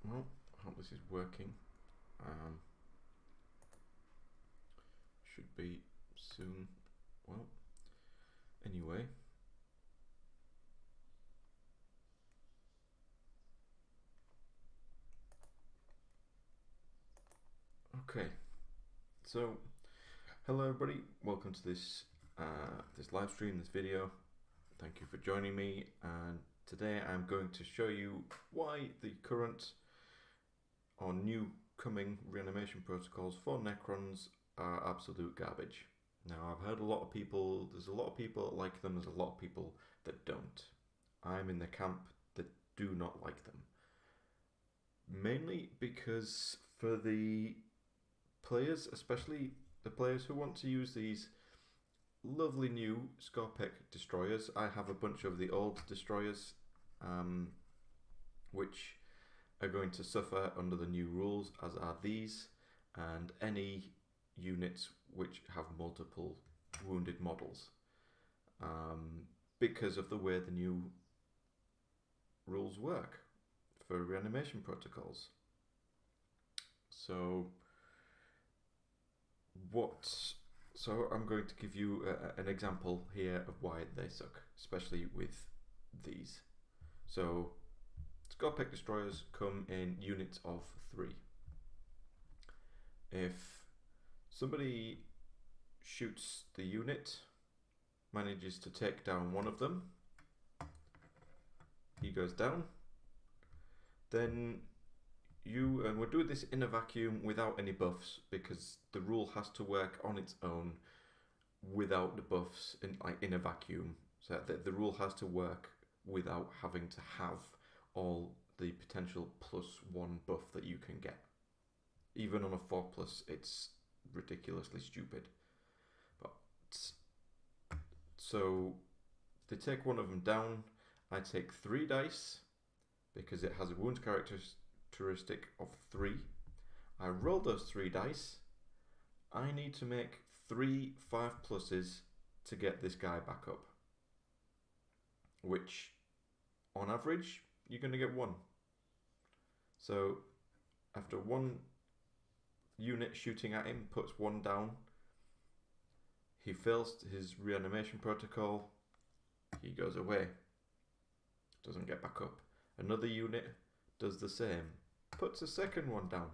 Well, I hope this is working. Should be soon. Well, anyway. Okay, so hello everybody. Welcome to this this live stream, this video. Thank you for joining me. And today I'm going to show you why the current or new coming reanimation protocols for Necrons are absolute garbage. Now, I've heard a lot of people, there's a lot of people that like them, there's a lot of people that don't. I'm in the camp that do not like them. Mainly because for the players, especially the players who want to use these lovely new Scorpec destroyers, I have a bunch of the old destroyers, which are going to suffer under the new rules, as are these, and any units which have multiple wounded models, because of the way the new rules work for reanimation protocols. So I'm going to give you an example here of why they suck, especially with these. So Scorpec destroyers come in units of 3. If somebody shoots the unit, manages to take down one of them, he goes down, then and we're doing this in a vacuum without any buffs, because the rule has to work on its own without the buffs in a vacuum. So the rule has to work without having to have all the potential +1 buff that you can get. Even on a 4+, it's ridiculously stupid. But so they take one of them down. I take 3 dice because it has a wound characteristic of 3. I roll those 3 dice. I need to make 3 5+s to get this guy back up, which on average you're going to get 1. So after 1 unit shooting at him puts 1 down, he fails his reanimation protocol, he goes away, doesn't get back up. Another unit does the same, puts a second one down.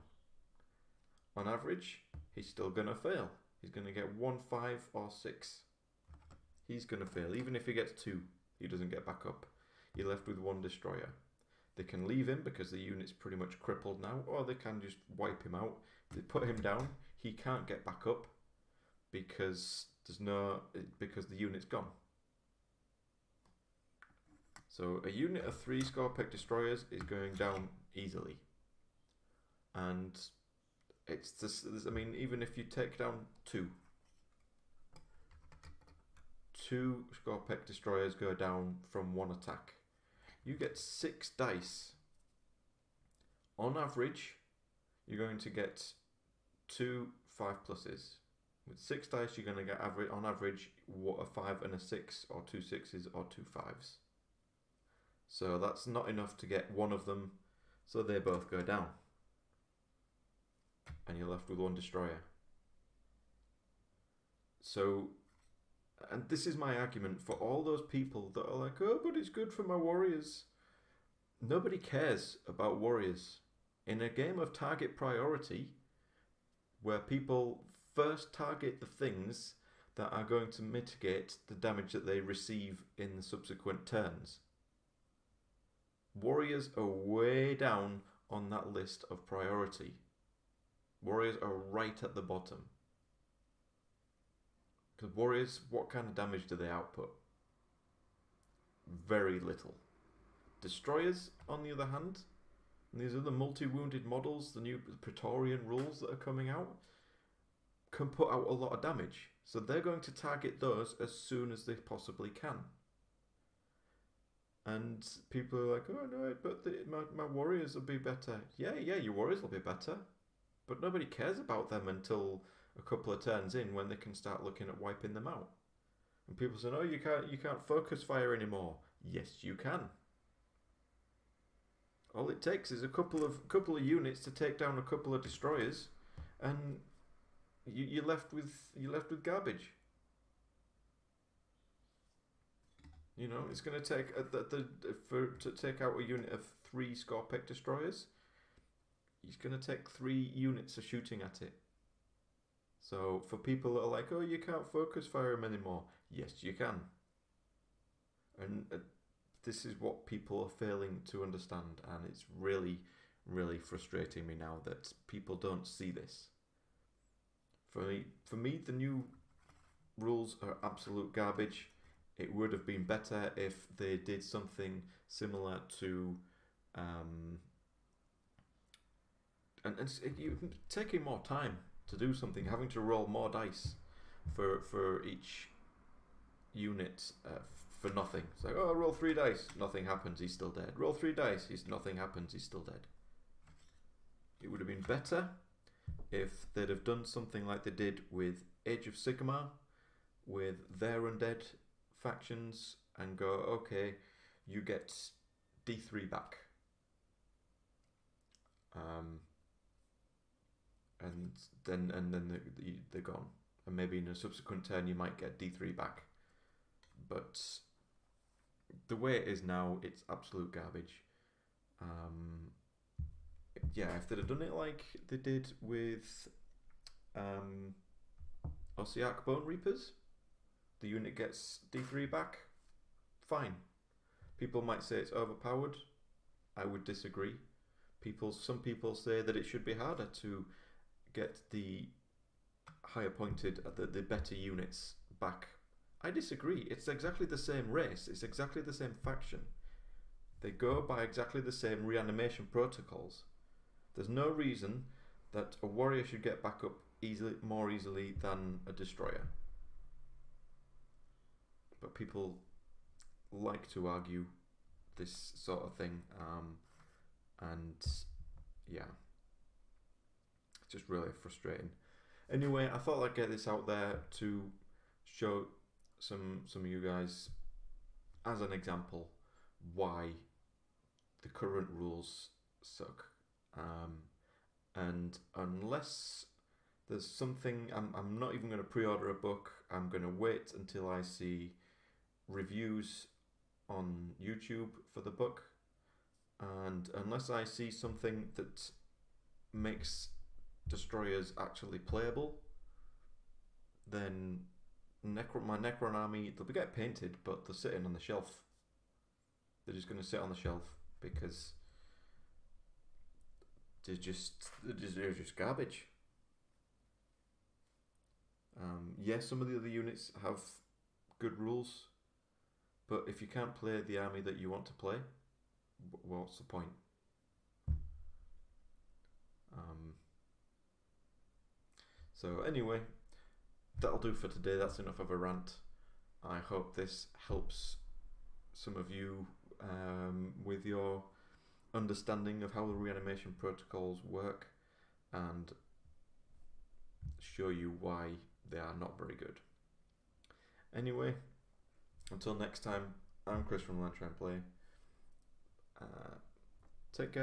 On average, he's still going to fail. He's going to get 1 5 or 6. He's going to fail. Even if he gets 2, he doesn't get back up. You're left with 1 destroyer. They can leave him because the unit's pretty much crippled now, or they can just wipe him out. They put him down, he can't get back up because the unit's gone. So a unit of 3 Scorpec destroyers is going down easily. And it's just, I mean, even if you take down 2 Scorpec destroyers go down from 1 attack. You get 6 dice. On average, you're going to get 2 5+s. With 6 dice, you're going to get on average a 5 and a 6, or 2 6s or 2 5s. So that's not enough to get 1 of them, so they both go down. And you're left with 1 destroyer. So, and this is my argument for all those people that are like, oh, but it's good for my warriors. Nobody cares about warriors. In a game of target priority, where people first target the things that are going to mitigate the damage that they receive in the subsequent turns, warriors are way down on that list of priority. Warriors are right at the bottom. Because warriors, what kind of damage do they output? Very little. Destroyers, on the other hand, and these are the multi-wounded models, the new Praetorian rules that are coming out, can put out a lot of damage. So they're going to target those as soon as they possibly can. And people are like, oh no, but my warriors will be better. Yeah, your warriors will be better. But nobody cares about them until a couple of turns in, when they can start looking at wiping them out. And people say, no, you can't focus fire anymore. Yes, you can. All it takes is a couple of units to take down a couple of destroyers, and you're left with garbage. You know, it's going to take to take out a unit of 3 Scorpic destroyers. It's going to take 3 units of shooting at it. So for people that are like, oh, you can't focus fire them anymore. Yes, you can. And this is what people are failing to understand, and it's really, really frustrating me now that people don't see this. For me, the new rules are absolute garbage. It would have been better if they did something similar to, you taking more time to do something, having to roll more dice for each unit for nothing. It's like, oh, roll 3 dice, nothing happens, he's still dead. Roll 3 dice, nothing happens, he's still dead. It would have been better if they'd have done something like they did with Age of Sigmar, with their undead factions, and go, okay, you get D3 back. And then they're gone. And maybe in a subsequent turn you might get D3 back. But the way it is now, it's absolute garbage. Yeah, if they'd have done it like they did with Ossiarch Bone Reapers, the unit gets D3 back, fine. People might say it's overpowered. I would disagree. Some people say that it should be harder to get the higher pointed, the better units back. I disagree. It's exactly the same race. It's exactly the same faction. They go by exactly the same reanimation protocols. There's no reason that a warrior should get back up more easily than a destroyer. But people like to argue this sort of thing, and yeah, it's just really frustrating. Anyway, I thought I'd get this out there to show some of you guys as an example why the current rules suck. And unless there's something, I'm not even going to pre-order a book. I'm going to wait until I see reviews on YouTube for the book, and unless I see something that makes destroyers actually playable, then my Necron army, they'll get painted, but they're sitting on the shelf. They're just going to sit on the shelf because they're just garbage. Yes, some of the other units have good rules, but if you can't play the army that you want to play, what's the point? So anyway, that'll do for today. That's enough of a rant. I hope this helps some of you with your understanding of how the reanimation protocols work, and show you why they are not very good. Anyway, until next time, I'm Chris from Land Try and Play. Take care.